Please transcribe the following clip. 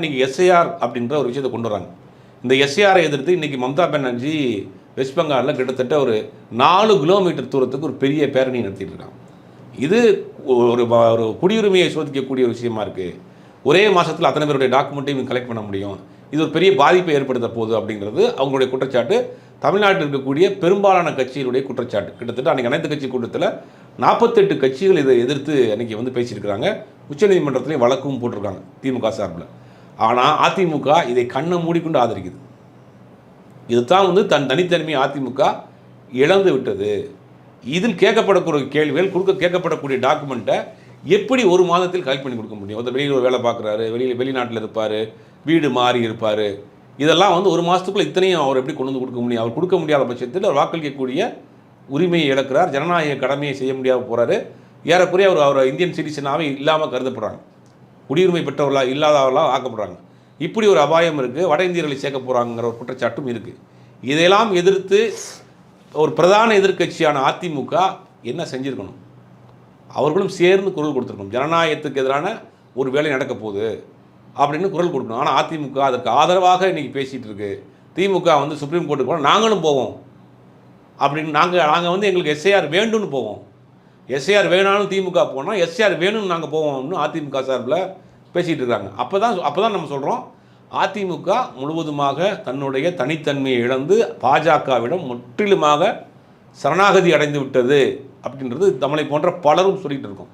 இன்னைக்கு எஸ்ஐஆர் அப்படின்ற ஒரு விஷயத்தை கொண்டு வராங்க. இந்த எஸ்ஐஆரை எதிர்த்து இன்னைக்கு மம்தா பானர்ஜி வெஸ்ட் பெங்காலில் கிட்டத்தட்ட ஒரு 4 கிலோமீட்டர் தூரத்துக்கு ஒரு பெரிய பேரணி நடத்திட்டு இருக்காங்க. இது ஒரு ஒரு குடியுரிமையை சோதிக்கக்கூடிய ஒரு விஷயமா இருக்குது. ஒரே மாதத்தில் அத்தனை பேருடைய டாக்குமெண்ட்டையும் கலெக்ட் பண்ண முடியும். இது ஒரு பெரிய பாதிப்பை ஏற்படுத்த போகுது அப்படிங்கிறது அவங்களுடைய குற்றச்சாட்டு. தமிழ்நாட்டில் இருக்கக்கூடிய பெரும்பாலான கட்சிகளுடைய குற்றச்சாட்டு. கிட்டத்தட்ட அன்றைக்கி அனைத்து கட்சி கூட்டத்தில் 48 கட்சிகள் இதை எதிர்த்து அன்றைக்கி வந்து பேசியிருக்கிறாங்க. உச்சநீதிமன்றத்திலையும் வழக்கும் போட்டிருக்காங்க திமுக சார்பில். ஆனால் அதிமுக இதை கண்ணை மூடிக்கொண்டு ஆதரிக்குது. இதுதான் வந்து தன் தனித்தன்மையை அதிமுக இழந்து விட்டது. இதில் கேட்கப்படக்கூடிய கேள்விகள் கேட்கப்படக்கூடிய டாக்குமெண்ட்டை எப்படி ஒரு மாதத்தில் கலெக்ட் பண்ணி கொடுக்க முடியும்? ஒருத்தர் வெளியில் வேலை பார்க்குறாரு, வெளிநாட்டில் இருப்பார், வீடு மாறி இருப்பார். இதெல்லாம் வந்து ஒரு மாதத்துக்குள்ளே இத்தனையும் அவர் எப்படி கொண்டு வந்து கொடுக்க முடியும்? அவர் கொடுக்க முடியாத பட்சத்தில் அவர் வாக்களிக்கக்கூடிய உரிமையை இழக்கிறார். ஜனநாயக கடமையை செய்ய முடியாமல் போகிறாரு. ஏறக்குறைய அவர் இந்தியன் சிட்டிசனாகவே இல்லாமல் கருதப்படுறாங்க. குடியுரிமை பெற்றவர்களாக இல்லாதவர்களாக ஆக்கப்படுறாங்க. இப்படி ஒரு அபாயம் இருக்குது. வட இந்தியர்களை சேர்க்க போகிறாங்கிற ஒரு குற்றச்சாட்டும் இருக்குது. இதையெல்லாம் எதிர்த்து ஒரு பிரதான எதிர்க்கட்சியான அதிமுக என்ன செஞ்சுருக்கணும்? அவர்களும் சேர்ந்து குரல் கொடுத்துருக்கணும். ஜனநாயகத்துக்கு எதிரான ஒரு வேலை நடக்க போகுது அப்படின்னு குரல் கொடுக்கணும். ஆனால் அதிமுக அதற்கு ஆதரவாக இன்றைக்கி பேசிகிட்டு இருக்கு. திமுக வந்து சுப்ரீம் கோர்ட்டுக்கு போனால் நாங்களும் போவோம் அப்படின்னு நாங்கள் வந்து எங்களுக்கு எஸ்ஐஆர் வேண்டும்னு போவோம். எஸ்ஐஆர் வேணாலும் திமுக போனால் எஸ்ஐஆர் வேணும்னு நாங்கள் போவோம்னு அதிமுக சார்பில் பேசிகிட்டு இருக்காங்க. அப்போ தான் நம்ம சொல்கிறோம், அதிமுக முழுவதுமாக தன்னுடைய தனித்தன்மையை இழந்து பாஜகவிடம் முற்றிலுமாக சரணாகதி அடைந்து விட்டது அப்படின்றது நம்மளை போன்ற பலரும் சொல்லிகிட்டு இருக்கோம்.